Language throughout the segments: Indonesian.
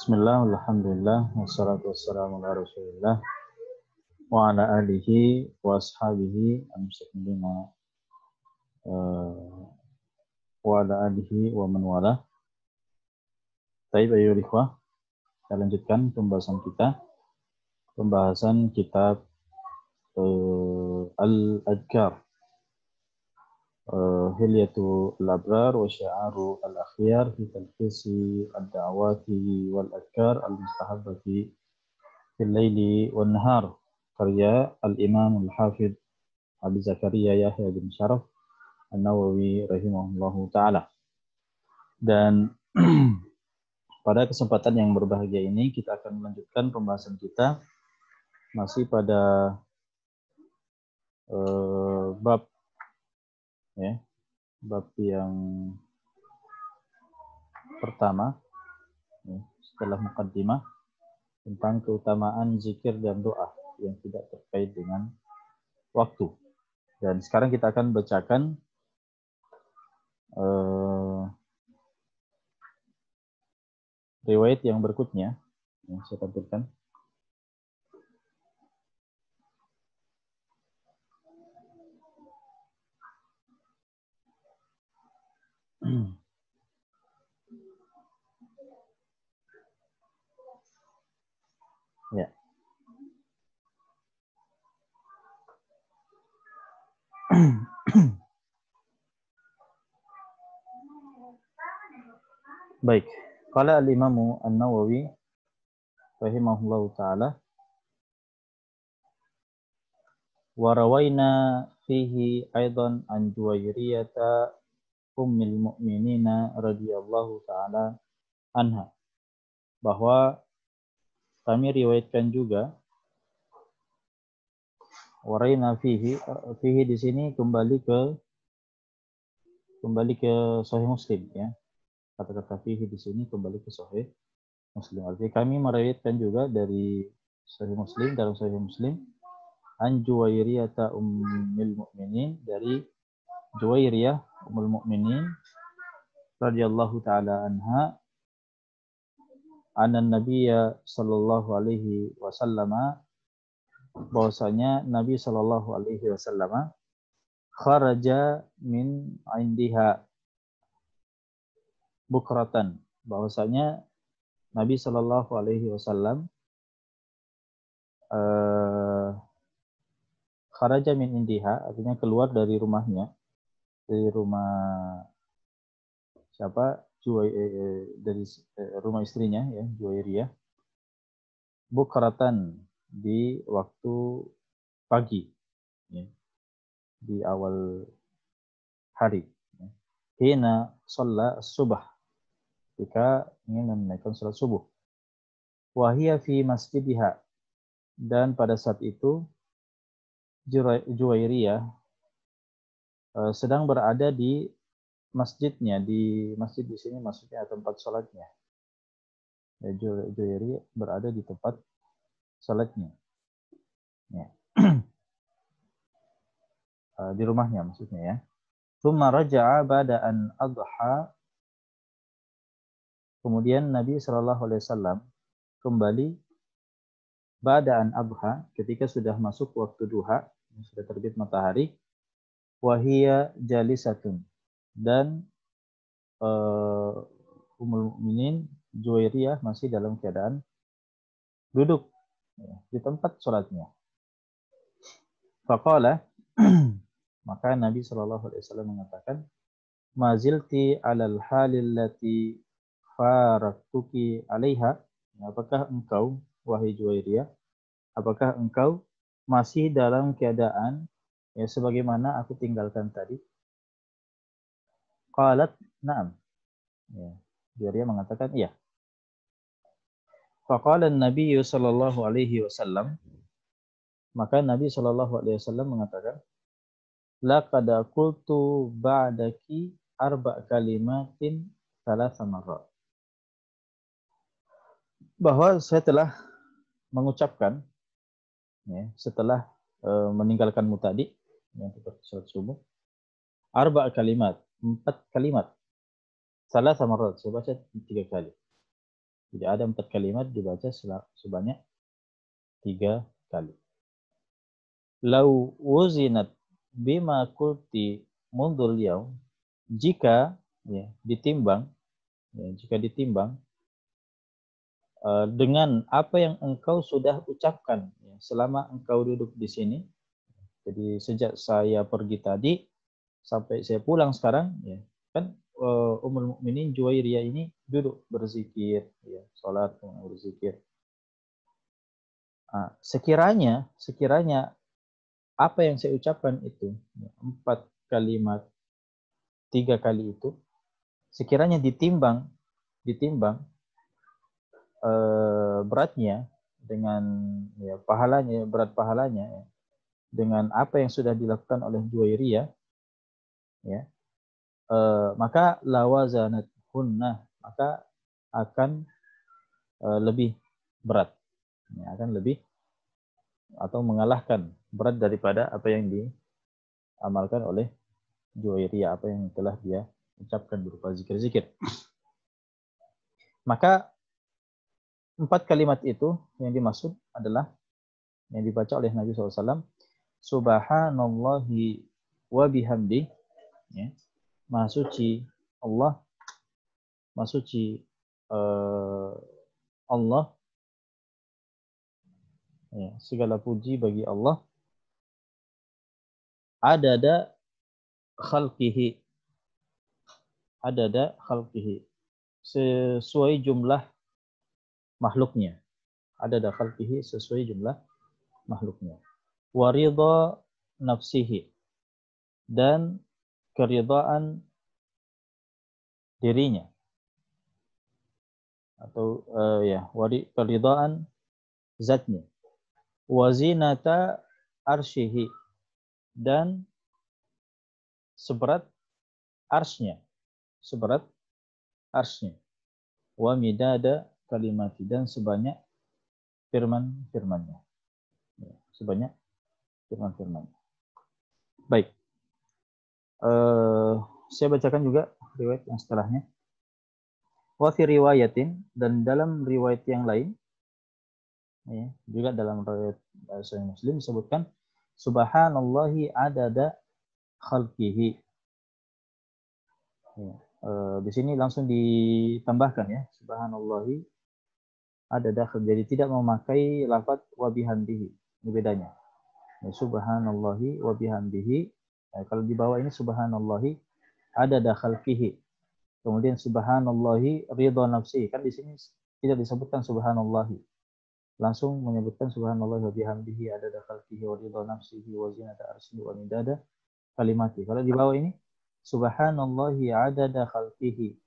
Bismillah, alhamdulillah, wassalatu wassalamu ala rasulillah wa ala alihi wa ashabihi al-muslimina wa ala alihi wa man wala. Baik, ayo ikhwah, kita lanjutkan pembahasan kitab Al-Adhkar, Hilyatu al-Abrar wa Syi'aru al-Akhyar fi talkhisi ad-da'awati wal-adhkar al-mustahabbati fil laili wan nahar, karya Al-Imam Al-Hafidh Abi Zakaria Yahya bin Syaraf An-Nawawi rahimahullahu ta'ala. Dan pada kesempatan yang berbahagia ini kita akan melanjutkan pembahasan kita masih pada bab yang pertama setelah muqaddimah tentang keutamaan zikir dan doa yang tidak terkait dengan waktu. Dan sekarang kita akan bacakan riwayat yang berikutnya yang saya tampilkan. Ya. Baik. Qala al-Imam An-Nawawi rahimahullahu ta'ala wa rawayna fihi aidan an Juwairiyata ummil mu'minina radhiyallahu ta'ala anha, bahwa kami riwayatkan juga waraina fihi di sini kembali ke Sahih Muslim, ya. Kata-kata fihi di sini kembali ke Sahih Muslim. Artinya kami meriwayatkan juga dari Sahih Muslim, dalam Sahih Muslim, an Juwairiyata ummil mu'minin, dari Juwairiyah ummul mu'minin radhiyallahu taala anha, anan nabiyya sallallahu alaihi wasallam, bahwasanya Nabi sallallahu alaihi wasallam kharaja min indiha bukratan, bahwasanya Nabi sallallahu alaihi wasallam kharaja min indiha, artinya keluar dari rumahnya, dari rumah siapa? Dari rumah istrinya, ya, Juwairiyah, bukratan, di waktu pagi, ya, di awal hari, ya. Hina shalla subah, ketika ingin menunaikan salat subuh. Wahia fi masjidiha, dan pada saat itu Juwairiyah sedang berada di masjidnya. Di masjid di sini maksudnya tempat salatnya. Ya, Juwairiyah berada di tempat salatnya, ya. Di rumahnya maksudnya, ya. Tsumma raja'a ba'da an adha, kemudian Nabi sallallahu alaihi wasallam kembali ba'da an adha, ketika sudah masuk waktu duha, sudah terbit matahari. Wahia jalisatun, dan Ummul Mukminin Juwairiyah masih dalam keadaan duduk, ya, di tempat sholatnya. Faqala, maka Nabi sallallahu alaihi wasallam mengatakan, mazilti alal halil lati faraktuki alaiha, apakah engkau, wahai Juwairiyah, apakah engkau masih dalam keadaan, ya, sebagaimana aku tinggalkan tadi? Qalat na'am, ya, Juwairiyah mengatakan iya. Faqala an-nabiy sallallahu alaihi wasallam, maka Nabi sallallahu alaihi wasallam mengatakan, laqad qultu ba'daki arba' kalimatin thalatha marrat, bahwa saya telah mengucapkan, ya, setelah meninggalkanmu tadi, yang kita salat subuh, arba' kalimat, 4 kalimat. Thalatha marrat, saya baca 3 kali. Jadi ada 4 kalimat dibaca sebanyak 3 kali. Lau wuzinat bima kulti mundul yaum, jika ya, ditimbang dengan apa yang engkau sudah ucapkan ya, selama engkau duduk di sini. Jadi sejak saya pergi tadi sampai saya pulang sekarang, ya kan Ummul Mukminin Juwairiyah ini duduk berzikir, ya, sholat berzikir. Nah, sekiranya apa yang saya ucapkan itu, 4 kalimat 3 kali itu, sekiranya ditimbang beratnya dengan ya, pahalanya, berat pahalanya ya, dengan apa yang sudah dilakukan oleh Juwairiyah, ya, maka lawazanat hunna, maka akan lebih berat, ya, akan lebih atau mengalahkan berat daripada apa yang diamalkan oleh Juwairiyah, apa yang telah dia ucapkan berupa zikir-zikir. Maka 4 kalimat itu yang dimaksud adalah yang dibaca oleh Nabi SAW, Subhanallahi wa bihamdi, ya, Maha suci Allah, Maha suci Allah, ya, segala puji bagi Allah, adada khalqihi, sesuai jumlah makhluknya. Adada khalqihi, sesuai jumlah makhluknya. Waridha nafsihi, dan keridhaan dirinya, atau keridhaan zatnya. Wazinata arsyihi, dan seberat arsy-nya, wa midada kalimati, dan sebanyak firman-firmannya, ya, sebanyak firman-firmannya. Baik, saya bacakan juga riwayat yang setelahnya. Wa fi riwayatin, dan dalam riwayat yang lain, ya, juga dalam riwayat Sahih Muslim disebutkan subhanallahi adada khalqihi. Ya, di sini langsung ditambahkan ya, subhanallahi adada khalqihi. Jadi tidak memakai lafaz wa bihamdihi. Ini bedanya. Ya, subhanallahi wa bihamdihi. Ya, kalau di bawah ini subhanallahi adada khalqihi. Kemudian subhanallahi ridha nafsi. Kan di sini tidak disebutkan subhanallahi. Langsung menyebutkan subhanallahi wa bihamdihi adada khalqihi wa ridha nafsihi wa zinata arsyihi wa midada kalimati. Kalau di bawah ini subhanallahi adada khalqihi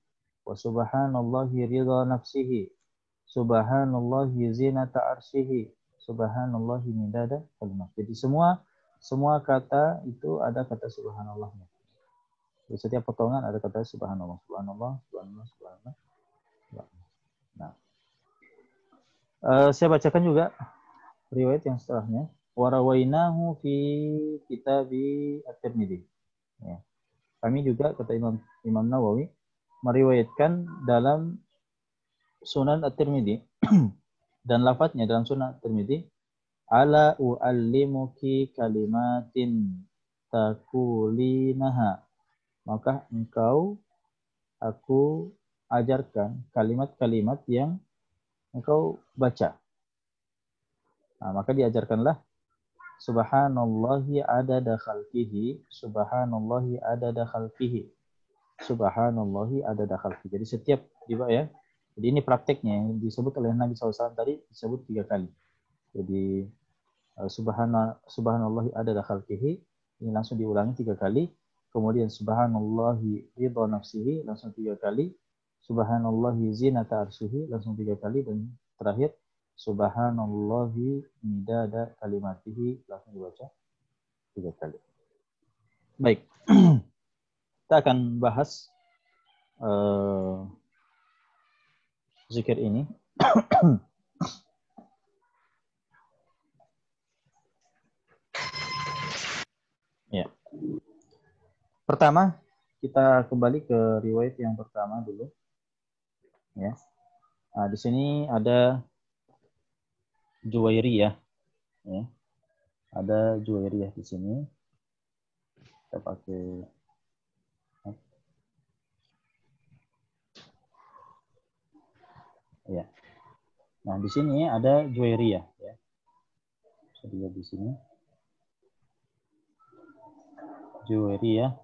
wa subhanallahi ridha nafsihi, subhanallahi zinata arsyihi, subhanallahi midada kalimati. Jadi semua kata itu ada kata subhanallahnya. Di setiap potongan ada kata subhanallah, subhanallah, subhanallah, subhanallah. Nah, saya bacakan juga riwayat yang setelahnya. Warawainahu fi kitabi at-Tirmidzi. Ya. Kami juga, kata Imam Nawawi, meriwayatkan dalam Sunan at-Tirmidzi dan lafadznya dalam Sunan at-Tirmidzi, ala uallimuki kalimatin takulinaha, maka aku ajarkan kalimat-kalimat yang engkau baca. Nah, maka diajarkanlah subhanallahi adada khalqihi, subhanallahi adada khalqihi, subhanallahi adada khalqihi. Jadi setiap ya. Jadi ini prakteknya yang disebut oleh Nabi SAW tadi disebut 3 kali. Jadi subhanallahi adada khalqihi ini langsung diulangi 3 kali. Kemudian subhanallahi ridha nafsihi langsung 3 kali. Subhanallahi zinata arsyihi langsung 3 kali. Dan terakhir subhanallahi midada kalimatihi langsung dibaca 3 kali. Baik. Kita akan bahas zikir ini. Ya. Pertama, kita kembali ke riwayat yang pertama dulu. Ya. Nah, di sini ada Juwairiyah, ya. Ada Juwairiyah di sini. Kita pakai ya. Nah, di sini ada Juwairiyah, ya. Bisa dilihat di sini. Juwairiyah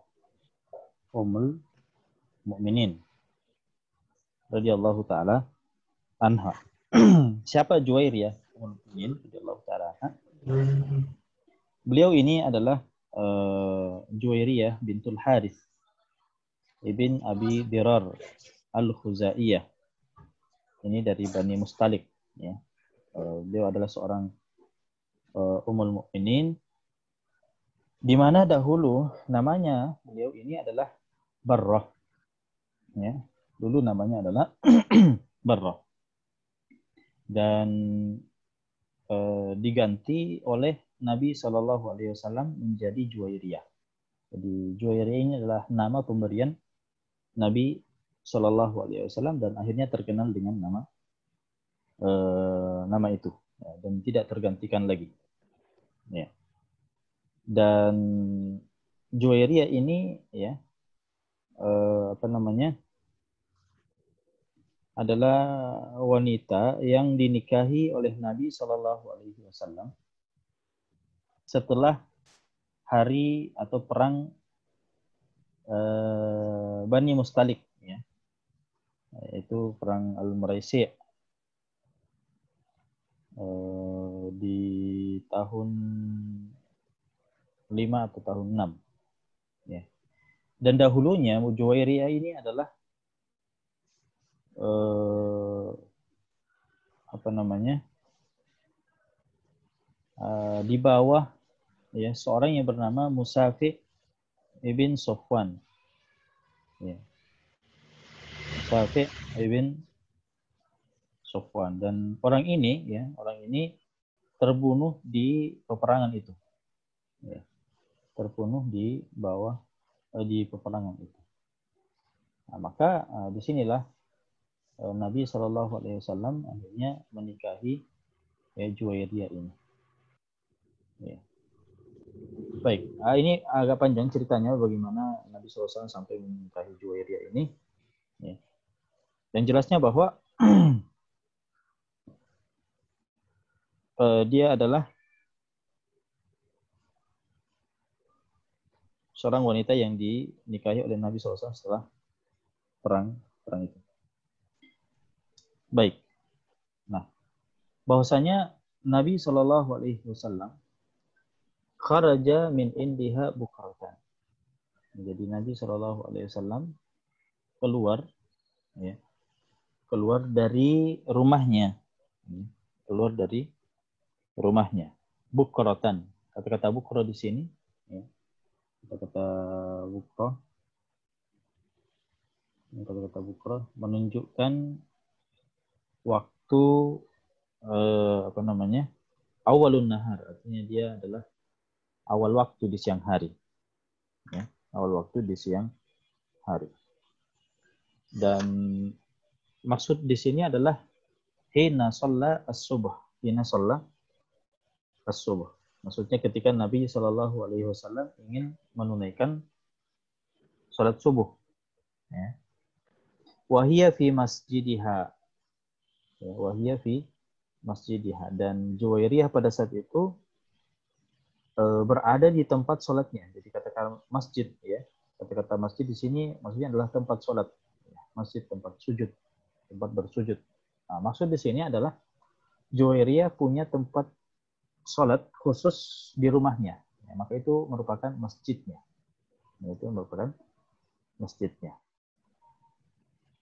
Ummul Mukminin radhiyallahu taala anha. Siapa Juwairiyah Ummul Mukminin radhiyallahu taala anha? Beliau ini adalah Juwairiyah bintul Harith ibn Abi Dirar Al-Khuzaiyah. Ini dari Bani Mustalik, ya. Beliau adalah seorang Ummul Mukminin, di mana dahulu namanya beliau ini adalah Barrah, ya. Dulu namanya adalah Barrah, dan diganti oleh Nabi Shallallahu Alaihi Wasallam menjadi Juwairiyah. Jadi Juwairiyah ini adalah nama pemberian Nabi Shallallahu Alaihi Wasallam dan akhirnya terkenal dengan nama itu, ya, dan tidak tergantikan lagi. Ya. Dan Juwairiyah ini, ya, adalah wanita yang dinikahi oleh Nabi Shallallahu Alaihi Wasallam setelah hari atau perang Bani Mustalik, ya, yaitu perang Al-Muraisi' di tahun 5 atau tahun 6, ya. Dan dahulunya Juwairiyah ini adalah di bawah, ya, seorang yang bernama Musafi ibn Sofwan, ya. Musafi ibn Sofwan, dan orang ini terbunuh di peperangan itu, ya. Terbunuh di peperangan itu. Nah, maka disinilah Nabi Shallallahu Alaihi Wasallam akhirnya menikahi Juwairiyah ini. Ya. Baik, ini agak panjang ceritanya bagaimana Nabi SAW sampai menikahi Juwairiyah ini. Ya. Dan jelasnya bahwa dia adalah seorang wanita yang dinikahi oleh Nabi SAW setelah perang itu. Baik. Nah, bahwasanya Nabi Shallallahu Alaihi Wasallam kharaja min indiha bukratan. Jadi Nabi Shallallahu Alaihi Wasallam keluar, ya, keluar dari rumahnya, bukratan. Kata-kata bukro di sini, ya, kata-kata bukro menunjukkan waktu awalun nahar, artinya dia adalah awal waktu di siang hari, ya, awal waktu di siang hari. Dan maksud di sini adalah hina shalla as-subuh, maksudnya ketika Nabi Shallallahu Alaihi Wasallam ingin menunaikan sholat subuh, ya. Wahia fi masjidiha, dan Juwairiyah pada saat itu berada di tempat sholatnya. Jadi kata-kata masjid, ya, kata-kata masjid di sini maksudnya adalah tempat sholat, ya. Masjid, tempat sujud, tempat bersujud. Nah, maksud di sini adalah Juwairiyah punya tempat sholat khusus di rumahnya, ya, maka itu merupakan masjidnya.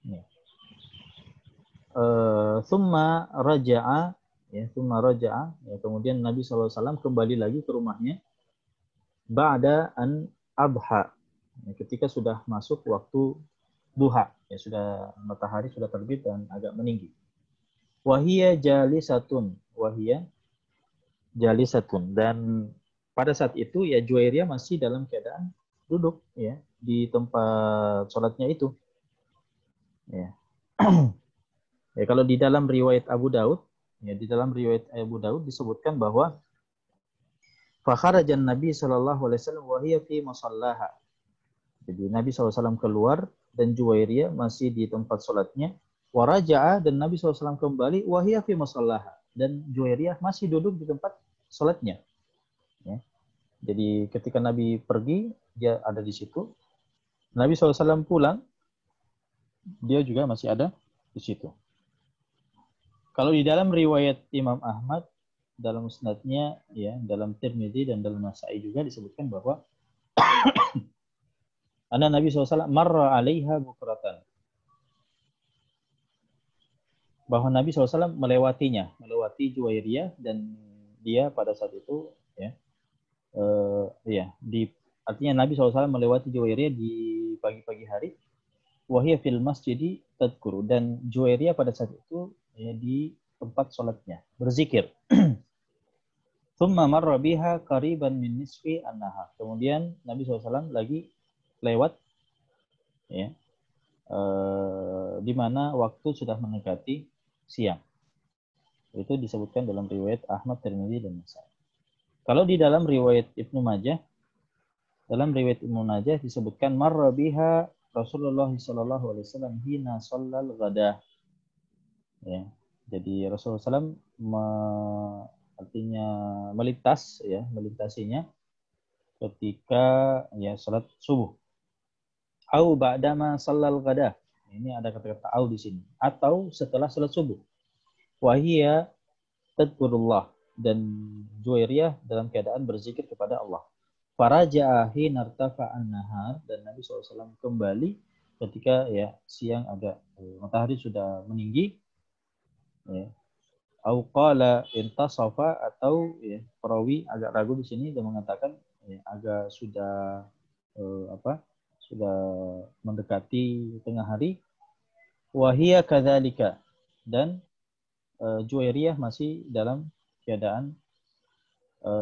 Ya. Summa raja'a, ya, kemudian Nabi SAW kembali lagi ke rumahnya ba'da an abha, ya, ketika sudah masuk waktu duha, ya, sudah matahari sudah terbit dan agak meninggi. Wahia jalisatun, dan pada saat itu, ya, Juwairiyah masih dalam keadaan duduk, ya, di tempat sholatnya itu, ya. Ya, kalau di dalam riwayat Abu Daud, ya di dalam riwayat Abu Daud disebutkan bahwa fakharajan Nabi sallallahu alaihi wasallam wa hiya fi musallaha. Jadi Nabi SAW keluar dan Juwairiyah masih di tempat sholatnya. Waraja'a dan Nabi SAW kembali wahiyya fi musallaha dan Juwairiyah masih duduk di tempat sholatnya. Ya. Jadi ketika Nabi pergi, dia ada di situ. Nabi SAW pulang, dia juga masih ada di situ. Kalau di dalam riwayat Imam Ahmad, dalam musnadnya, ya, dalam Tirmidzi dan dalam Nasa'i juga disebutkan bahwa anna Nabi SAW marra alaiha bukratan. Bahwa Nabi SAW melewatinya, melewati Juwairiyah dan dia pada saat itu, ya, artinya Nabi SAW melewati Juwairiyah di pagi-pagi hari. Wahia fil masjidi tadkuru, dan Juwairiyah pada saat itu, ya, di tempat sholatnya berzikir. Thumma marra biha qariban min nisfi an-nahar. Kemudian Nabi SAW lagi lewat, ya, di mana waktu sudah mendekati siang. Itu disebutkan dalam riwayat Ahmad, Tirmidzi dan Nasa'i. Kalau di dalam riwayat Ibnu Majah, disebutkan marra biha Rasulullah sallallahu alaihi wasallam hina shallal ghadah. Ya. Jadi Rasulullah SAW artinya melintas, ya, melintasinya ketika, ya, salat subuh. Au ba'dama shallal ghadah. Ini ada kata-kata au di sini. Atau setelah salat subuh. Wahia tadkurullah, dan Juwairiyah dalam keadaan berzikir kepada Allah. Faraja'a hina irtafa'an nahar, dan Nabi SAW kembali ketika, ya, siang agak, matahari sudah meninggi, ya. Au qala intasafa, atau, ya, perawi agak ragu di sini dan mengatakan, ya, agak sudah sudah mendekati tengah hari. Wahia kadzalika, dan Juwairiyah masih dalam keadaan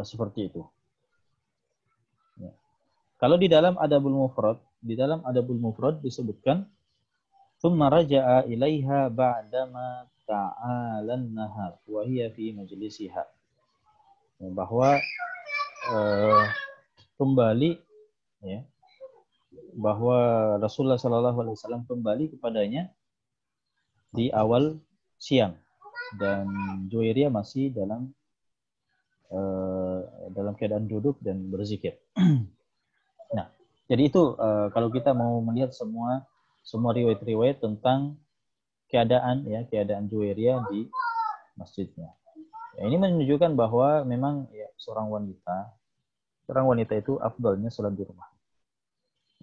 seperti itu. Ya. Kalau di dalam Adabul Mufrad disebutkan thumma raja'a ilaiha ba'dama ta'alan nahar wa hiya fi majlisiha. Ya, bahwa kembali, ya, bahwa Rasulullah sallallahu alaihi wasallam kembali kepadanya di awal siang dan Juwairiyah masih dalam keadaan duduk dan berzikir. Nah, jadi itu kalau kita mau melihat semua riwayat-riwayat tentang keadaan Juwairiyah di masjidnya. Ya, ini menunjukkan bahwa memang, ya, seorang wanita itu afdalnya sholat di rumah.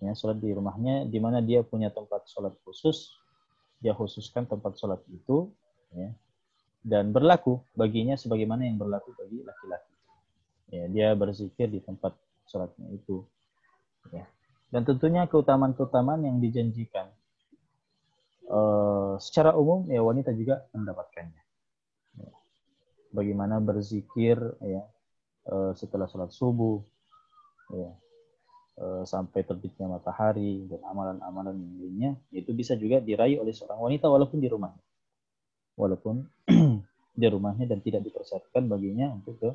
Ya, sholat di rumahnya, di mana dia punya tempat sholat khusus, dia khususkan tempat sholat itu, ya, dan berlaku baginya sebagaimana yang berlaku bagi laki-laki. Ya, dia berzikir di tempat sholatnya itu. Ya. Dan tentunya keutamaan-keutamaan yang dijanjikan secara umum, ya, wanita juga mendapatkannya. Ya. Bagaimana berzikir, ya, setelah sholat subuh, ya, sampai terbitnya matahari, dan amalan-amalan yang lainnya, itu bisa juga diraih oleh seorang wanita walaupun di rumahnya. Dan tidak dipersyaratkan baginya untuk ke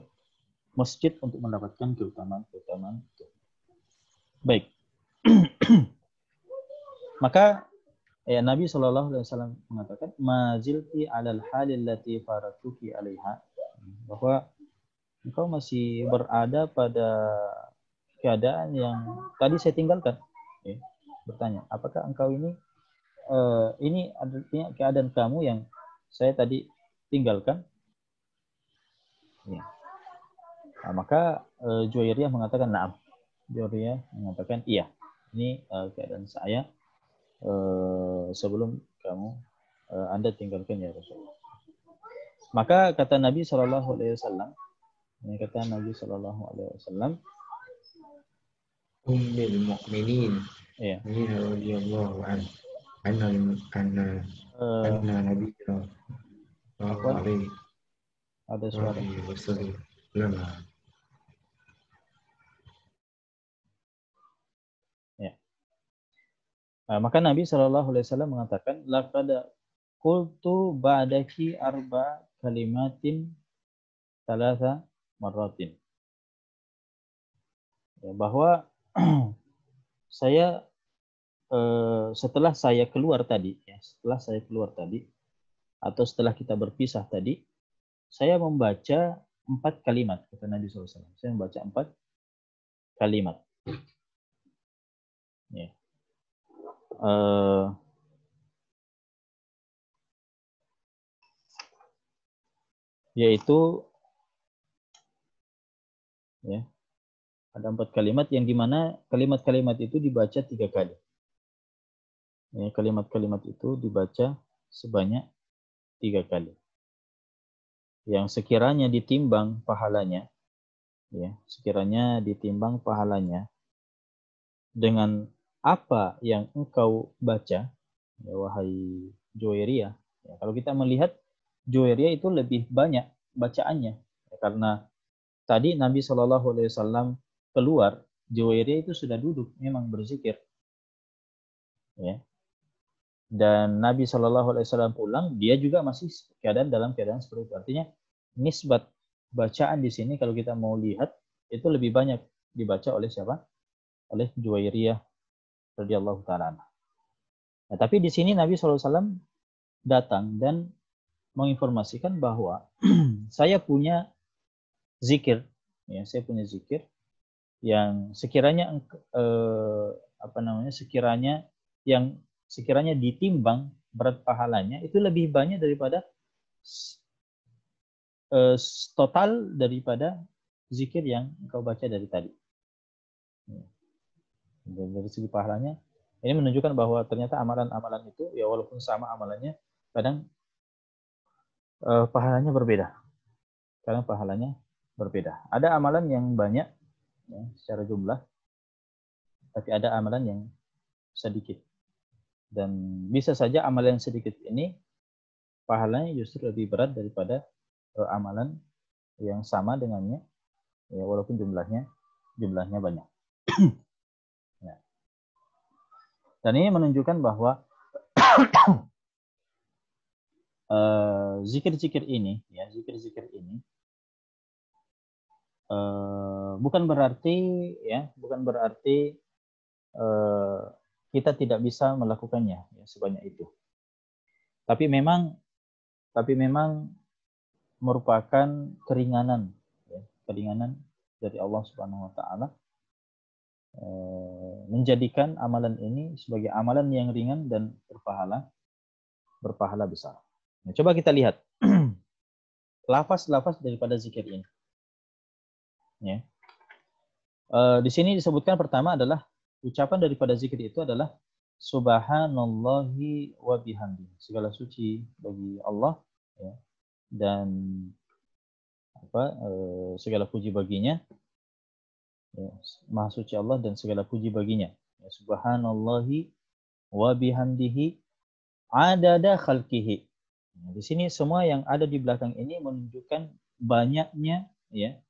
masjid untuk mendapatkan keutamaan itu. Baik. Maka, ya, Nabi SAW mengatakan mazilti alal halil lati faratuki alaiha, bahwa engkau masih berada pada keadaan yang tadi saya tinggalkan. Ya. Bertanya, apakah engkau ini artinya keadaan kamu yang saya tadi tinggalkan? Ya. Nah, maka Juwairiyah mengatakan na'am. Juwairiyah mengatakan iya. Ini keadaan saya sebelum kamu Anda tinggalkan, ya Rasulullah. Maka kata Nabi Shallallahu Alaihi Wasallam, Ummul Mukminin, ya, radhiyallahu anna Nabi sallallahu ada suara. alaihi wasallam. Ya. Maka Nabi Shallallahu Alaihi Wasallam mengatakan, laqad qultu ba'daki arba kalimatin thalatha marratin. Ya, bahwa saya setelah saya keluar tadi, ya, atau setelah kita berpisah tadi, saya membaca 4 kalimat, kata Nabi SAW. Saya membaca 4 kalimat. Ya. Yaitu, ya, ada 4 kalimat yang dimana kalimat-kalimat itu dibaca 3 kali. Ya, kalimat-kalimat itu dibaca sebanyak 3 kali. Yang sekiranya ditimbang pahalanya, ya, sekiranya ditimbang pahalanya dengan apa yang engkau baca, ya, wahai Juwairiyah. Ya, kalau kita melihat Juwairiyah itu lebih banyak bacaannya, ya, karena tadi Nabi SAW keluar, Juwairiyah itu sudah duduk memang berzikir, ya. Dan Nabi SAW pulang, dia juga masih dalam keadaan seperti itu. Artinya nisbat bacaan di sini kalau kita mau lihat itu lebih banyak dibaca oleh siapa? Oleh Juwairiyah radhiyallahu taala. Nah, tapi di sini Nabi SAW datang dan menginformasikan bahwa saya punya zikir, ya, saya punya zikir yang sekiranya sekiranya ditimbang berat pahalanya itu lebih banyak daripada total daripada zikir yang engkau baca dari tadi. Dari segi pahalanya, ini menunjukkan bahwa ternyata amalan-amalan itu, ya walaupun sama amalannya, kadang pahalanya berbeda. Kadang pahalanya berbeda. Ada amalan yang banyak, ya, secara jumlah, tapi ada amalan yang sedikit. Dan bisa saja amalan yang sedikit ini pahalanya justru lebih berat daripada amalan yang sama dengannya, ya walaupun jumlahnya banyak. Ya. Dan ini menunjukkan bahwa zikir-zikir ini bukan berarti kita tidak bisa melakukannya, ya, sebanyak itu. Tapi memang merupakan keringanan, ya, keringanan dari Allah Subhanahu Wa Taala, menjadikan amalan ini sebagai amalan yang ringan dan berpahala besar. Nah, coba kita lihat lafaz-lafaz daripada zikir ini. Ya. Di sini disebutkan pertama adalah ucapan daripada zikir itu adalah Subhanallahi wa bihamdi. Segala suci bagi Allah, ya, dan segala puji baginya, ya, Maha suci Allah dan segala puji baginya. Ya, Subhanallahi wa bihamdihi adada khalqihi. Nah, di sini semua yang ada di belakang ini menunjukkan banyaknya, ya,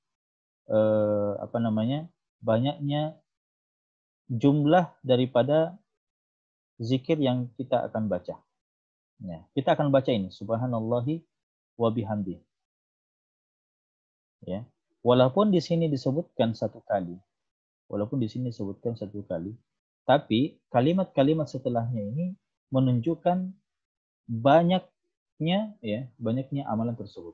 banyaknya jumlah daripada zikir yang kita akan baca. Ya, kita akan baca ini Subhanallahi wa bihamdi. Ya. Walaupun di sini disebutkan satu kali, tapi kalimat-kalimat setelahnya ini menunjukkan banyaknya amalan tersebut.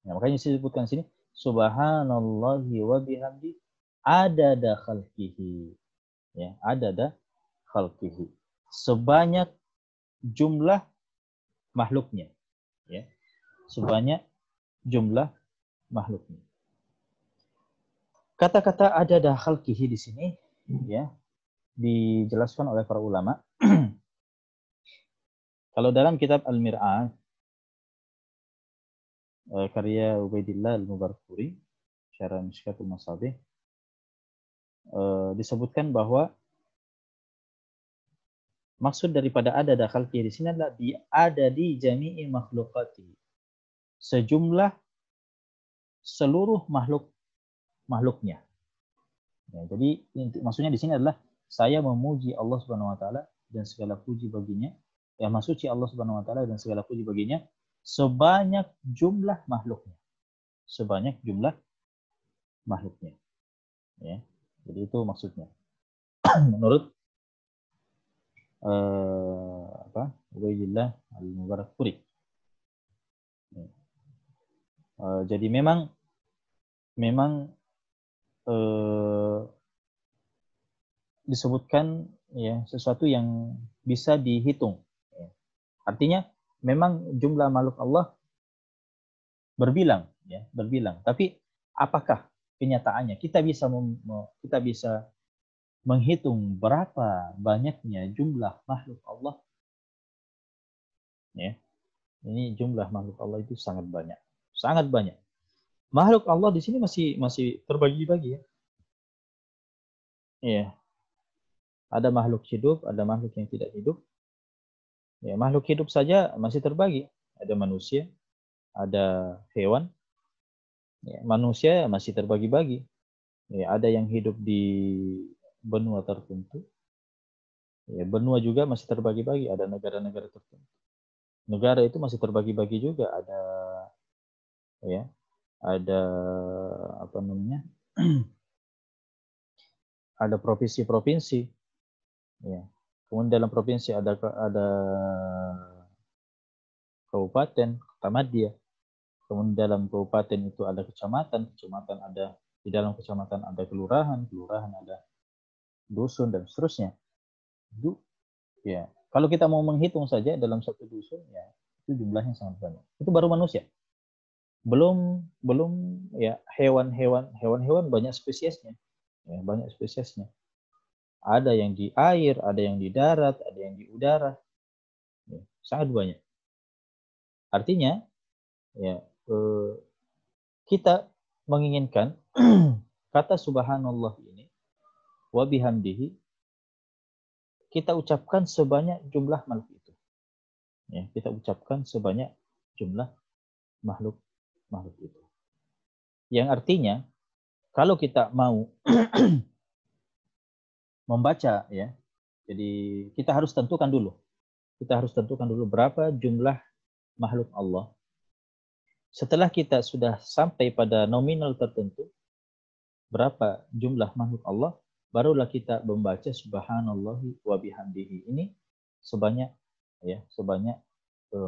Ya, makanya disebutkan sini Subhanallahi wa bihamdi adada khalqihi. Ya, adada khalqihi. Sebanyak jumlah makhluknya. Ya. Sebanyak jumlah makhluknya. Kata-kata adada khalqihi di sini, ya, dijelaskan oleh para ulama. Kalau dalam kitab Al-Mir'ah, karya Ubaidillah Al-Mubarakfuri, Syarah Mishkatul Masabih, disebutkan bahwa maksud daripada adada khalqihi di sini adalah ada di jami'i makhlukati. Sejumlah seluruh makhluknya. Ya, jadi maksudnya di sini adalah saya memuji Allah Subhanahu Wa Taala dan segala puji baginya, Ya, Maha Suci Allah Subhanahu wa taala dan segala puji baginya sebanyak jumlah makhluknya. Sebanyak jumlah makhluknya. Ya. Jadi itu maksudnya. Menurut Ubaidillah Al-Mubarakfuri. Jadi memang disebutkan ya sesuatu yang bisa dihitung. Ya. Artinya memang jumlah makhluk Allah berbilang, ya, berbilang. Tapi apakah kenyataannya kita bisa menghitung berapa banyaknya jumlah makhluk Allah? Ya, ini jumlah makhluk Allah itu sangat banyak, sangat banyak. Makhluk Allah di sini masih terbagi-bagi ya. Iya. Ada makhluk hidup, ada makhluk yang tidak hidup. Ya, makhluk hidup saja masih terbagi. Ada manusia, ada hewan. Ya, manusia masih terbagi-bagi. Ya, ada yang hidup di benua tertentu. Ya, benua juga masih terbagi-bagi. Ada negara-negara tertentu. Negara itu masih terbagi-bagi juga. Ada apa namanya? Ada provinsi-provinsi. Ya. Kemudian dalam provinsi ada kabupaten, kota madya. Kemudian dalam kabupaten itu ada kecamatan ada di dalam kecamatan ada kelurahan ada dusun dan seterusnya. Itu ya, kalau kita mau menghitung saja dalam satu dusun ya itu jumlahnya sangat banyak. Itu baru manusia. Belum ya hewan-hewan banyak spesiesnya. Ya, banyak spesiesnya. Ada yang di air, ada yang di darat, ada yang di udara. Ya, sangat banyak. Artinya ya kita menginginkan kata subhanallah ini wa bihamdihi kita ucapkan sebanyak jumlah makhluk itu. Ya, kita ucapkan sebanyak jumlah makhluk itu. Yang artinya kalau kita mau membaca ya, jadi kita harus tentukan dulu. Kita harus tentukan dulu berapa jumlah makhluk Allah. Setelah kita sudah sampai pada nominal tertentu, berapa jumlah makhluk Allah, barulah kita membaca subhanallahi wa bihamdihi ini sebanyak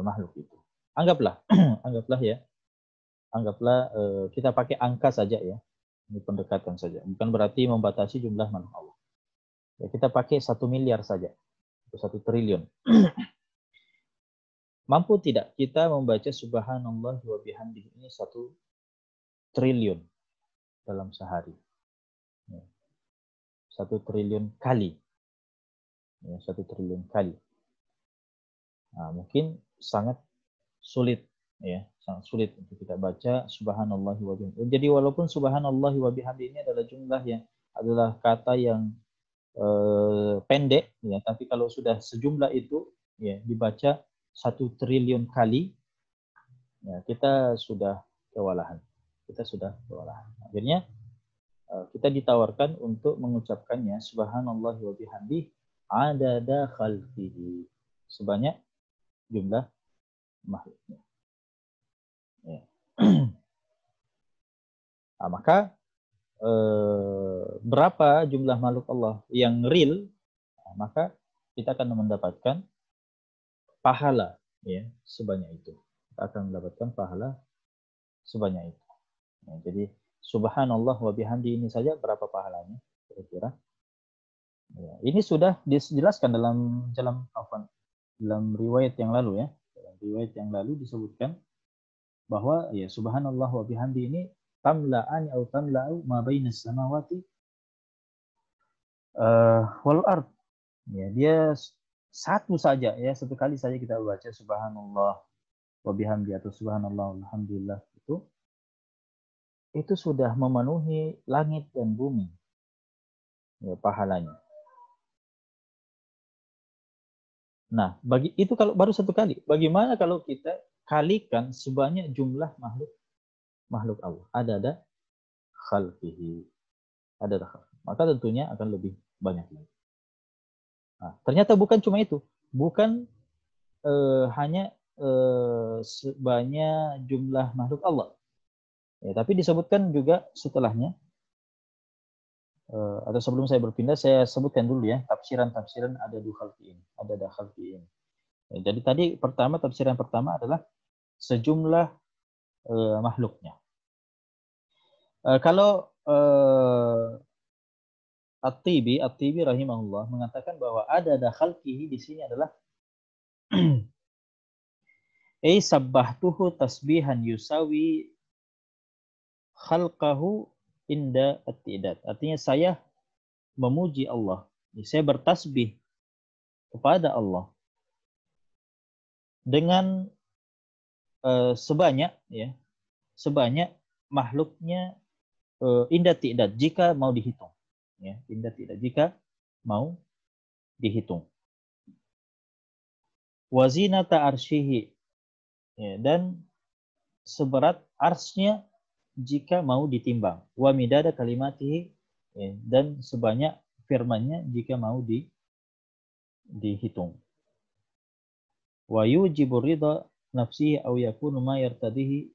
makhluk itu. Anggaplah kita pakai angka saja ya. Ini pendekatan saja. Bukan berarti membatasi jumlah makhluk Allah. Ya, kita pakai 1 miliar saja. 1 triliun. Mampu tidak kita membaca subhanallah wa bihamdihi ini 1 triliun dalam sehari? 1 triliun kali. Ya, 1 triliun kali. Nah, mungkin sangat sulit ya, sangat sulit untuk kita baca subhanallah wa bihamdihi. Jadi walaupun subhanallah wa bihamdihi ini adalah jumlah yang adalah kata yang pendek ya, tapi kalau sudah sejumlah itu ya dibaca 1 triliun kali ya kita sudah kewalahan. Akhirnya kita ditawarkan untuk mengucapkannya subhanallah wa bihamdihi adada khalqihi, sebanyak jumlah makhluknya. Ya. Nah, maka berapa jumlah makhluk Allah yang real, nah, maka kita akan mendapatkan pahala ya sebanyak itu. Kita akan mendapatkan pahala sebanyak itu. Nah, jadi subhanallah wa bihamdi ini saja berapa pahalanya kira-kira? Ya, ini sudah dijelaskan dalam riwayat yang lalu ya. Dalam riwayat yang lalu disebutkan bahwa ya subhanallah wa bihamdi ini tamla'an atau tamla'u ma bainas samawati wal ard. Ya, dia satu saja ya, satu kali saja kita baca subhanallah wa bihamdi atau subhanallah alhamdulillah itu sudah memenuhi langit dan bumi. Ya, pahalanya. Nah, itu kalau baru satu kali. Bagaimana kalau kita kalikan sebanyak jumlah makhluk Allah? Ada khalqihi. Ada khalqihi. Maka tentunya akan lebih banyak lagi. Nah, ternyata bukan cuma itu. Bukan hanya sebanyak jumlah makhluk Allah. Ya, tapi disebutkan juga setelahnya, atau sebelum saya berpindah, saya sebutkan dulu ya, tafsiran-tafsiran ada di khalqiin, ada khalqiin. Ya, jadi tadi tafsiran pertama adalah sejumlah makhluknya. Kalau At-Tibi rahimahullah mengatakan bahwa ada khalqihi di sini adalah sabbahtuhu tasbihan yusawi khalqahu inda at-tidad. Artinya saya memuji Allah. Saya bertasbih kepada Allah dengan sebanyak makhluknya inda tidad jika mau dihitung. Ya, inda tidad jika mau dihitung. Wazinata arsyihi, ya, dan seberat arsnya jika mau ditimbang. Wa midada kalimatihi, ya, dan sebanyak firman-Nya jika mau dihitung. Wa yujibu ridha nafsihi aw yakunu ma yartadihi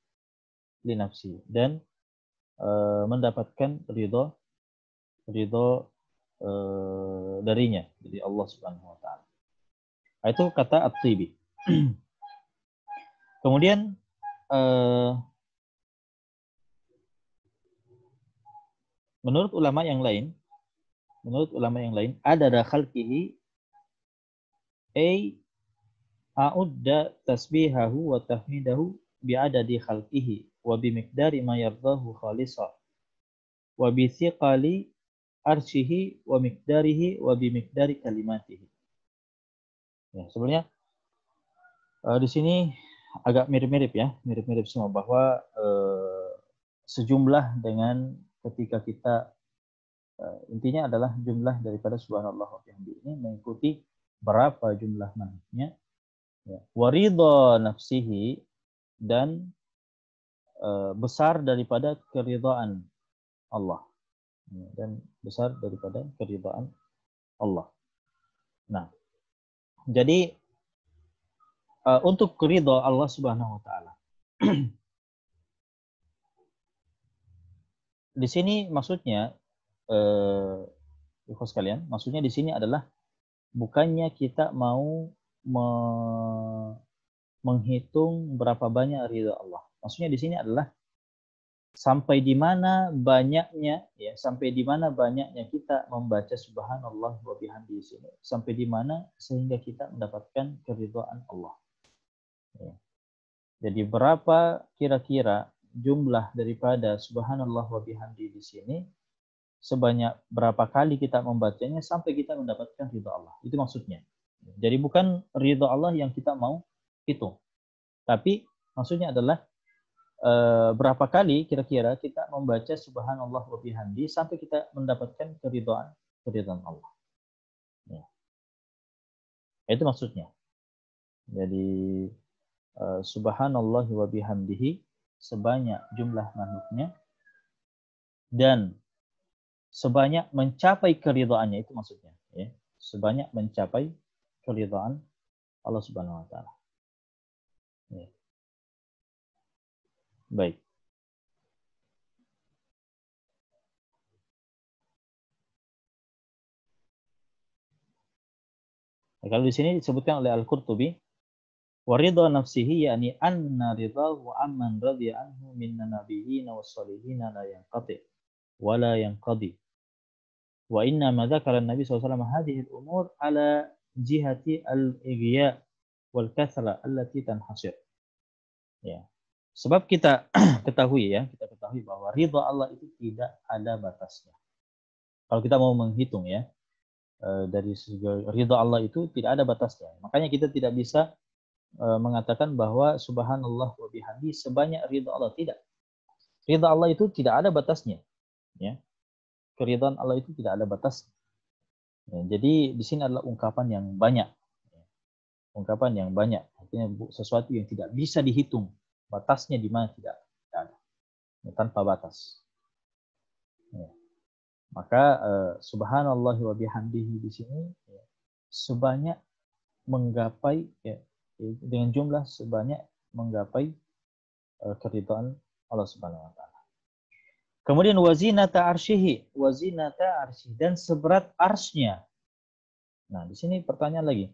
li nafsihi, dan mendapatkan ridha darinya, dari Allah Subhanahu wa taala. Itu kata At-Tibi. Kemudian menurut ulama yang lain ada khalqihi a'udda tasbihahu wa tahmidahu bi'adadi khalqihi wa bimiqdari ma yardahu khalisa wa bi thiqali arsyihi wa miqdarihi wa bimiqdari kalimatihi. Ya, sebenarnya di sini agak mirip-mirip ya, mirip-mirip semua, bahwa sejumlah dengan ketika kita intinya adalah jumlah daripada subhanallah wa bihamdihi ini mengikuti berapa jumlah makhluknya, ya. Waridha nafsihi, dan besar daripada keridhaan Allah, ya, dan besar daripada keridhaan Allah. Nah, jadi untuk ridha Allah Subhanahu wa taala di sini maksudnya ikhwas sekalian, maksudnya di sini adalah bukannya kita mau menghitung berapa banyak ridha Allah. Maksudnya di sini adalah sampai di mana banyaknya kita membaca subhanallah wa bihamdihi sini, sampai di mana sehingga kita mendapatkan keridhaan Allah. Ya. Jadi berapa kira-kira jumlah daripada subhanallah wa bihamdihi di sini, sebanyak berapa kali kita membacanya sampai kita mendapatkan ridha Allah. Itu maksudnya. Jadi bukan ridha Allah yang kita mau hitung, tapi maksudnya adalah berapa kali kira-kira kita membaca subhanallah wa bihamdi sampai kita mendapatkan keridhaan Allah. Ya. Itu maksudnya. Jadi subhanallah wa bihamdihi sebanyak jumlah makhluknya dan sebanyak mencapai keridhaannya, itu maksudnya, ya. Sebanyak mencapai keridhaan Allah Subhanahu wa taala. Ya. Baik. Nah, kalau di sini disebutkan oleh Al-Qurtubi, wa ridha nafsihi yakni anna ridahu amman radiya anhu minna nabiyina was-salihina la yanqati wa la yanqadi. Wa inna ma dzakara an-nabi sallallahu alaihi wasallam hadhihi al-umur ala jihati al-ighya wal kathra allati tanhasir. Ya. Sebab kita ketahui bahwa ridha Allah itu tidak ada batasnya. Kalau kita mau menghitung ya, dari segi ridha Allah itu tidak ada batasnya. Makanya kita tidak bisa mengatakan bahwa subhanallah wa bihamdi sebanyak ridha Allah, tidak. Ridha Allah itu tidak ada batasnya, ya. Keridhaan Allah itu tidak ada batasnya. Ya, jadi di sini adalah ungkapan yang banyak. Ya. Ungkapan yang banyak, artinya sesuatu yang tidak bisa dihitung. Batasnya di mana tidak ada. Ya, tanpa batas. Ya. Maka subhanallah wa bihamdihi di sini ya, sebanyak menggapai ya, dengan jumlah sebanyak menggapai keridhaan Allah Subhanahu wa taala. Kemudian wazinata arsyihi, wazinata arsyihi, dan seberat arsy-nya. Nah, di sini pertanyaan lagi.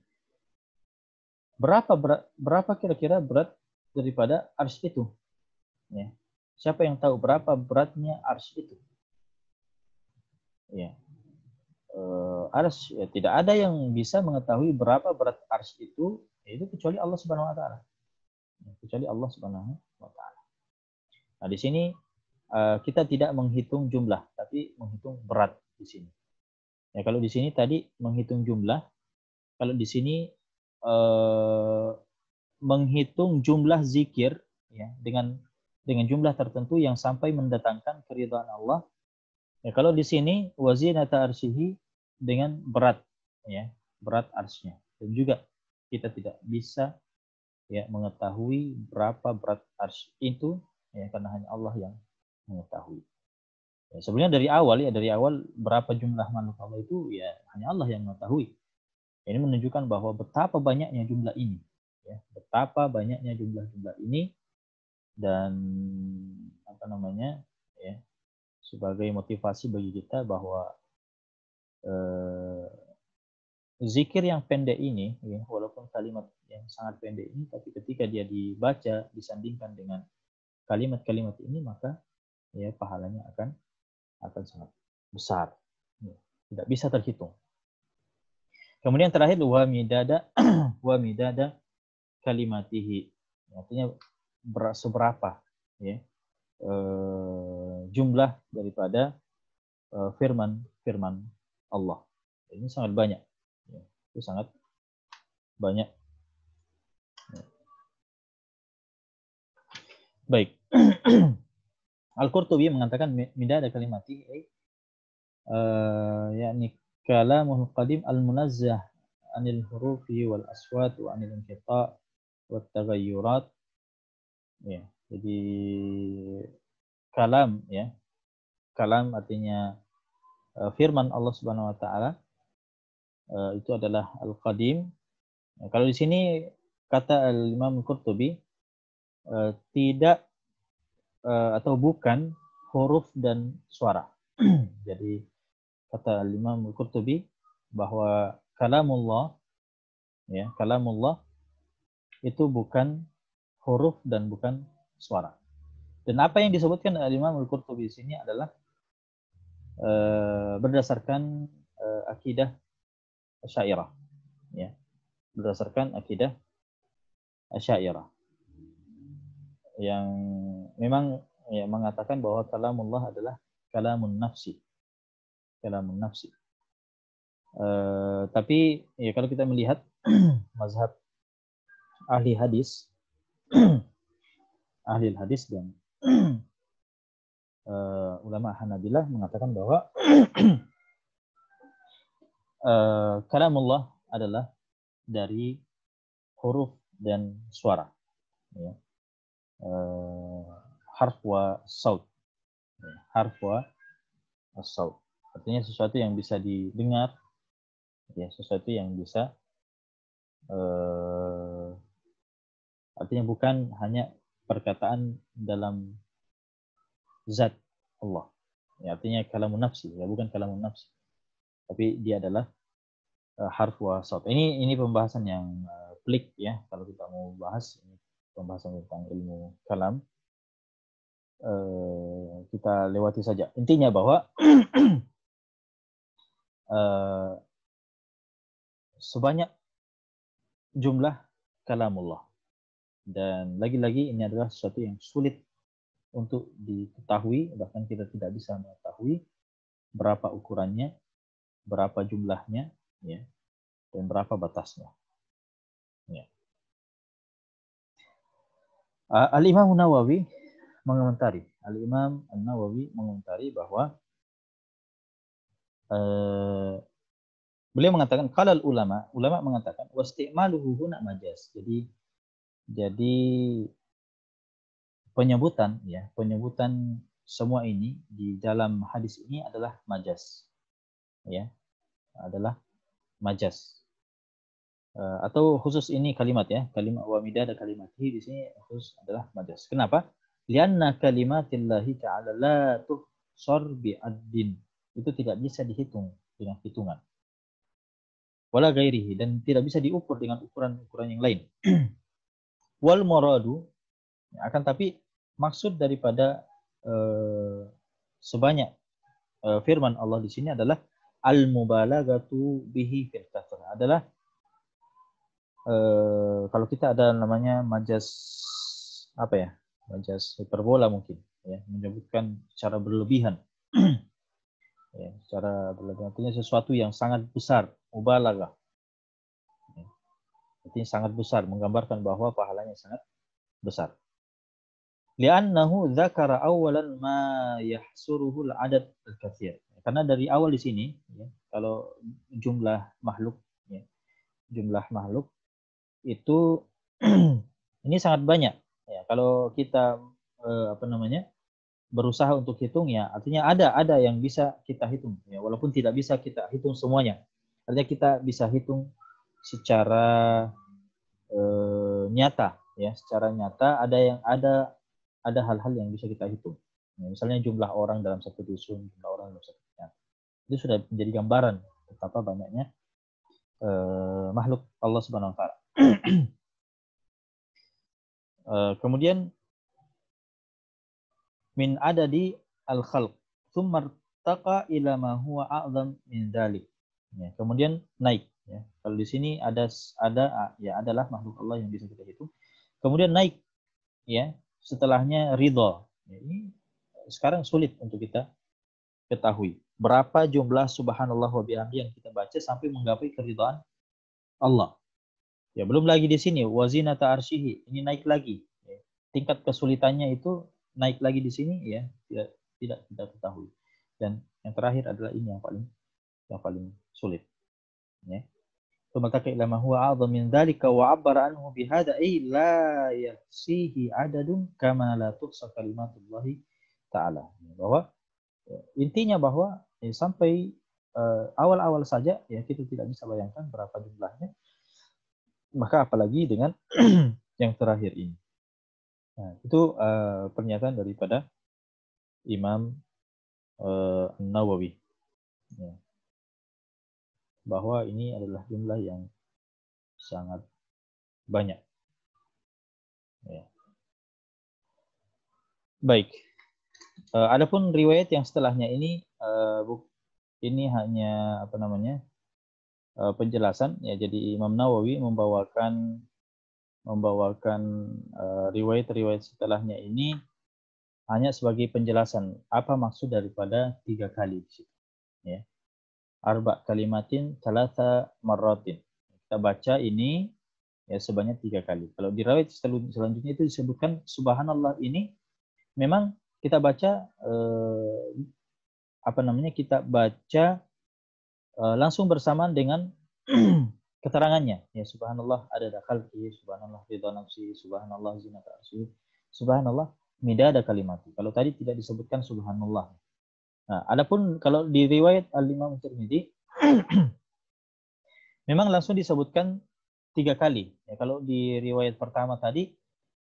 Berapa kira-kira berat daripada arsy itu? Ya. Siapa yang tahu berapa beratnya arsy itu? Ya. Arsy, ya, tidak ada yang bisa mengetahui berapa berat arsy itu kecuali Allah Subhanahu wa taala. Kecuali Allah Subhanahu wa taala. Nah, di sini kita tidak menghitung jumlah, tapi menghitung berat di sini. Ya, kalau di sini tadi menghitung jumlah, kalau di sini menghitung jumlah zikir, ya, dengan jumlah tertentu yang sampai mendatangkan keridhaan Allah. Ya, kalau di sini wazinata arsyihi dengan berat, ya, berat arsy-nya. Dan juga kita tidak bisa, ya, mengetahui berapa berat arsy itu, ya, karena hanya Allah yang mengetahui. Ya, sebenarnya dari awal berapa jumlah makhluk Allah itu, ya, hanya Allah yang mengetahui. Ini menunjukkan bahwa betapa banyaknya jumlah ini, ya, betapa banyaknya jumlah ini, dan apa namanya, ya, sebagai motivasi bagi kita bahwa zikir yang pendek ini, ya, walaupun kalimat yang sangat pendek ini, tapi ketika dia dibaca disandingkan dengan kalimat-kalimat ini, maka, ya, pahalanya akan sangat besar, ya, tidak bisa terhitung. Kemudian terakhir wa midada kalimatihi, artinya seberapa, ya, jumlah daripada firman Allah. Ini sangat banyak, ya, itu sangat banyak. Ya. Baik. Al-Qurtubi mengatakan midada kalimatihi, yakni kalamul qadim al-munazzah anil hurufi wal aswat wa anil inqita' wat taghayyurat. Ya, jadi kalam, ya. Kalam artinya firman Allah Subhanahu wa taala, itu adalah al-qadim. Ya, kalau di sini kata Imam Al-Qurtubi tidak atau bukan huruf dan suara. Jadi kata Imam Al-Qurtubi bahwa kalamullah, ya, kalamullah itu bukan huruf dan bukan suara. Dan apa yang disebutkan oleh Imam Al-Qurtubi di sini adalah berdasarkan akidah Asy'ariyah, ya. Berdasarkan akidah Asy'ariyah yang memang, ya, mengatakan bahwa kalamullah adalah kalamun nafsi. Kalamun nafsi. Tapi, ya, kalau kita melihat mazhab ahli hadis dan ulama Hanabilah mengatakan bahwa kalamullah adalah dari huruf dan suara, ya. Harf wa saut, ya. Harf wa saut artinya sesuatu yang bisa didengar, ya, sesuatu yang bisa artinya bukan hanya perkataan dalam zat Allah, ya, artinya kalamun nafsi, ya, bukan kalamun nafsi, tapi dia adalah harf wa saut. Ini pembahasan yang pelik, ya, kalau kita mau bahas ini pembahasan tentang ilmu kalam, kita lewati saja. Intinya bahwa sebanyak jumlah kalamullah, dan lagi-lagi ini adalah sesuatu yang sulit untuk diketahui, bahkan kita tidak bisa mengetahui berapa ukurannya, berapa jumlahnya, ya, dan berapa batasnya, ya. Al-Imam Nawawi mengomentari, Al-Imam An-Nawawi mengomentari bahwa beliau mengatakan qalal ulama mengatakan wasti'maluhu huna majaz. Jadi penyebutan, ya, penyebutan semua ini di dalam hadis ini adalah majaz, ya, adalah majaz. Atau khusus ini kalimat ya, kalimat wa midada kalimatihi di sini khusus adalah majaz. Kenapa? Lianna kalimatillahi ta'ala la tuhsar bi'addin. Itu tidak bisa dihitung dengan hitungan. Wala gairihi, dan tidak bisa diukur dengan ukuran-ukuran yang lain. Wal muradu, akan tapi maksud daripada sebanyak firman Allah di sini adalah al-mubalaghatu bihi fil kathrah, adalah kalau kita ada namanya majas apa ya, majas hiperbola mungkin ya, menyebutkan secara berlebihan ya, secara berlebihan artinya sesuatu yang sangat besar, mubalaghah ya, artinya sangat besar, menggambarkan bahwa pahalanya sangat besar. Li'annahu dzakara awalan ma yahsuruhu al-adad al-katsir, karena dari awal di sini ya, kalau jumlah makhluk ya, jumlah makhluk itu ini sangat banyak ya. Kalau kita berusaha untuk hitung ya, artinya ada yang bisa kita hitung ya, walaupun tidak bisa kita hitung semuanya. Artinya kita bisa hitung secara nyata ya, secara nyata ada hal-hal yang bisa kita hitung ya, misalnya jumlah orang dalam satu dusun, jumlah orang dalam satu dusun. Itu sudah menjadi gambaran betapa banyaknya makhluk Allah Subhanahu wa taala. Kemudian min adadi al-khalq tsumma taqa ila ma huwa a'zam min dzalik. Ya, kemudian naik ya. Kalau di sini ada ya, adalah makhluk Allah yang bisa kita hitung. Kemudian naik ya, setelahnya ridha. Ya, ini sekarang sulit untuk kita ketahui. Berapa jumlah subhanallah wa bihamdi yang kita baca sampai menggapai keridhaan Allah. Ya, belum lagi di sini wazinata arsyihi, ini naik lagi. Ya. Tingkat kesulitannya itu naik lagi di sini ya, tidak ketahui. Dan yang terakhir adalah ini yang paling sulit. Ya. Tsumma ila ma huwa a'dham min dzalika wa 'abbara anhu bihadza ay la yahsihi 'adadun kama la tuhsa kalimatullahi ta'ala. Bahwa intinya bahwa sampai awal-awal saja ya kita tidak bisa bayangkan berapa jumlahnya. Maka apalagi dengan yang terakhir ini. Nah, itu pernyataan daripada Imam Nawawi. Ya. Bahwa ini adalah jumlah yang sangat banyak. Ya. Baik. Adapun riwayat yang setelahnya ini hanya penjelasan ya. Jadi Imam Nawawi membawakan riwayat-riwayat setelahnya ini hanya sebagai penjelasan apa maksud daripada 3 kali di situ. Ya. Arba kalimatin thalatha marratin. Kita baca ini ya sebanyak 3 kali. Kalau di riwayat selanjutnya itu disebutkan subhanallah ini memang kita baca kita baca langsung bersamaan dengan keterangannya ya, subhanallah adada khalqihi, subhanallah ridha nafsi, subhanallah zinata arsyihi, subhanallah midada kalimati. Kalau tadi tidak disebutkan subhanallah. Nah, adapun kalau di riwayat Al-Imam Tirmidzi memang langsung disebutkan 3 kali. Ya, kalau di riwayat pertama tadi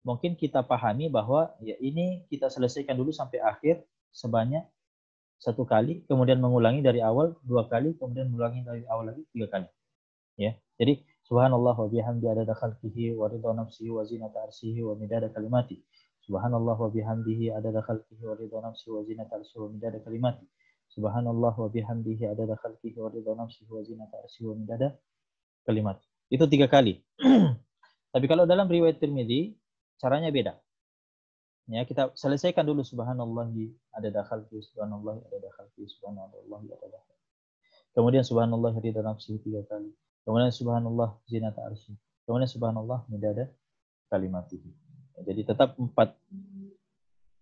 mungkin kita pahami bahwa ya ini kita selesaikan dulu sampai akhir sebanyak 1 kali, kemudian mengulangi dari awal 2 kali, kemudian mengulangi dari awal lagi 3 kali. Ya. Jadi subhanallah wa bihamdi adada khalqihi wa ridha nafsihi wa zinata arsyihi wa midada kalimati. Subhanallah wa bihamdihi adada khalqihi wa ridha nafsihi wa zinata arsyihi wa midada kalimati. Subhanallah wa bihamdihi adada khalqihi wa ridha nafsihi wa zinata arsyihi wa midada kalimati. Itu 3 kali. Tapi kalau dalam riwayat Tirmidzi caranya beda. Ya, kita selesaikan dulu subhanallahi adada khalqihi, subhanallahi adada khalqihi, subhanallahi adada khalqihi. Kemudian subhanallah ridha nafsihi 3 kali. Kemudian subhanallah zinata arsy. Kemudian subhanallah midada kalimatihi. Jadi tetap 4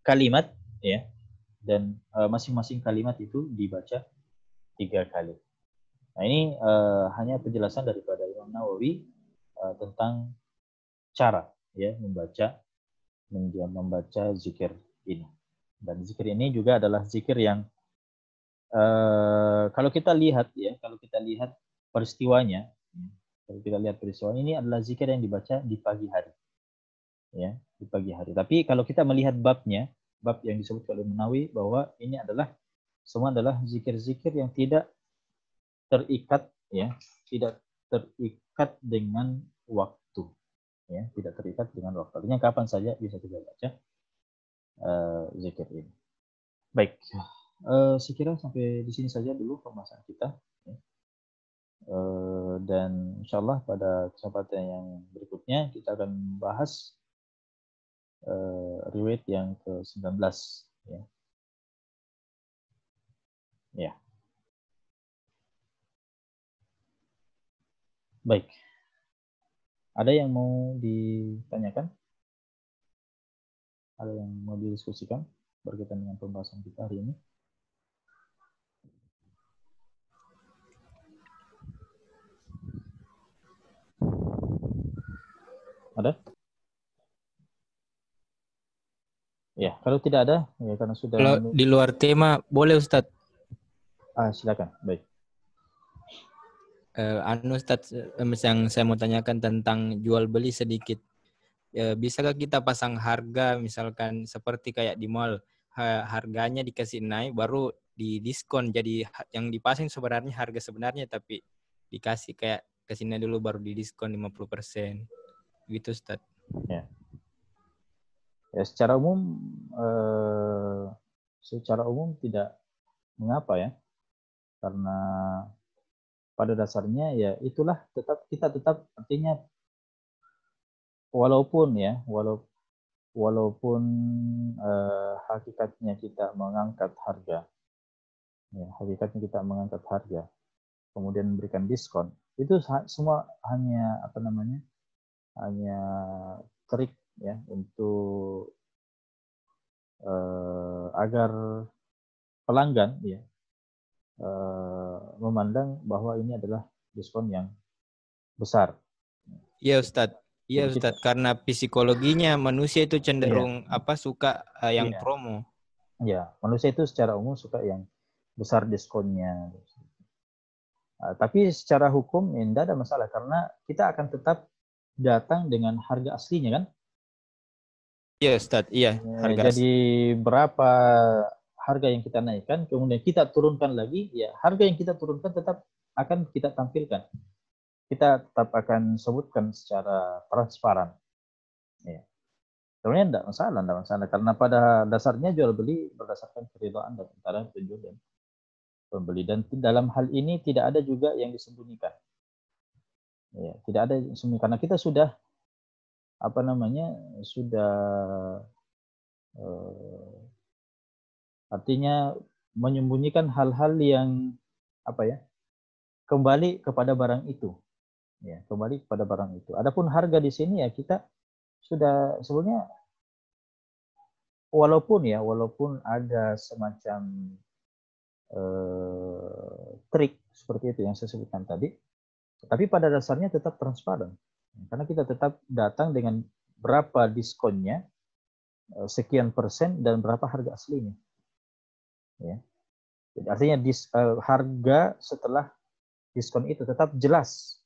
kalimat ya. Dan masing-masing kalimat itu dibaca 3 kali. Nah, ini hanya penjelasan daripada Imam Nawawi tentang cara ya membaca zikir ini. Dan zikir ini juga adalah zikir yang kalau kita lihat peristiwanya, Kalau kita lihat peristiwa ini adalah zikir yang dibaca di pagi hari. Ya, di pagi hari. Tapi kalau kita melihat babnya, bab yang disebut oleh Munawi bahwa ini adalah semua adalah zikir-zikir yang tidak terikat, ya, tidak terikat dengan waktu, ya, tidak terikat dengan waktu. Artinya kapan saja bisa kita baca zikir ini. Baik, saya kira sampai di sini saja dulu pembahasan kita. Ya. Dan insya Allah pada kesempatan yang berikutnya kita akan bahas riwayat yang ke-19. Ya. Ya. Baik. Ada yang mau ditanyakan? Ada yang mau didiskusikan berkaitan dengan pembahasan kita hari ini? Ada? Ya, kalau tidak ada, ya karena sudah... Kalau di luar tema, boleh Ustadz? Silakan, baik. Ustadz, yang saya mau tanyakan tentang jual beli sedikit. Bisakah kita pasang harga, misalkan seperti kayak di mall, harganya dikasih naik, baru didiskon, jadi yang dipasang sebenarnya harga sebenarnya, tapi dikasih kayak kesini dulu baru didiskon 50%. Gitu Ustadz. Ya. Ya, secara umum tidak mengapa ya, karena pada dasarnya ya itulah kita tetap artinya walaupun hakikatnya kita mengangkat harga, kemudian memberikan diskon, itu semua hanya hanya trik ya untuk agar pelanggan ya memandang bahwa ini adalah diskon yang besar. Iya Ustadz. Iya Ustadz, karena psikologinya manusia itu cenderung suka yang promo. Ya, manusia itu secara umum suka yang besar diskonnya. Tapi secara hukum tidak ada masalah karena kita akan tetap datang dengan harga aslinya kan? Iya Ustadz, iya. Jadi berapa harga yang kita naikkan, kemudian kita turunkan lagi, ya harga yang kita turunkan tetap akan kita tampilkan. Kita tetap akan sebutkan secara transparan. Ya. Sebenarnya tidak masalah, karena pada dasarnya jual beli berdasarkan keridhaan antara penjual dan pembeli, dan dalam hal ini tidak ada juga yang disembunyikan. Ya, tidak ada yang disembunyikan karena kita sudah artinya menyembunyikan hal-hal yang kembali kepada barang itu. Ya, kembali kepada barang itu. Adapun harga di sini ya kita sudah sebenarnya walaupun ada semacam trik seperti itu yang saya sebutkan tadi, tapi pada dasarnya tetap transparan. Karena kita tetap datang dengan berapa diskonnya, sekian persen, dan berapa harga aslinya. Ya. Jadi artinya harga setelah diskon itu tetap jelas.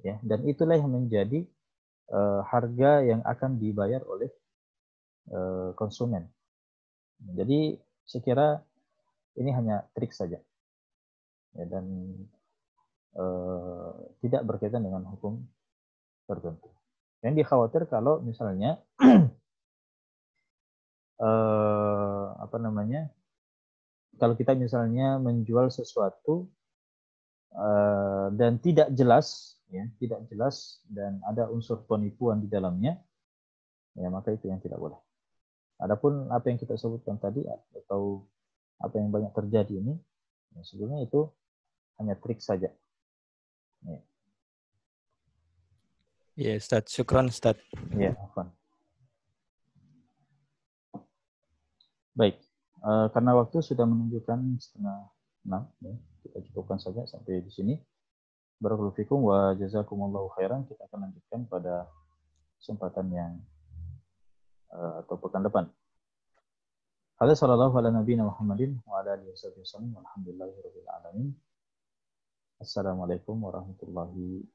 Ya, dan itulah yang menjadi harga yang akan dibayar oleh konsumen. Jadi saya kira ini hanya trik saja, ya, dan tidak berkaitan dengan hukum tertentu. Yang dikhawatir kalau misalnya kalau kita misalnya menjual sesuatu dan tidak jelas, dan ada unsur penipuan di dalamnya, ya maka itu yang tidak boleh. Adapun apa yang kita sebutkan tadi atau apa yang banyak terjadi ini, ya sebenarnya itu hanya trik saja. Ya. Ya, Ustaz. Syukran, Ustaz. Ya, afwan. Baik, karena waktu sudah menunjukkan 5:30, ya, kita cukupkan saja sampai di sini. Barakallahu fikum wa jazakumullahu khairan. Kita akan lanjutkan pada kesempatan yang atau pekan depan. Hadza sallallahu ala nabiyina Muhammadin wa ala alihi wasallam. Walhamdulillahirabbil alamin. Assalamualaikum warahmatullahi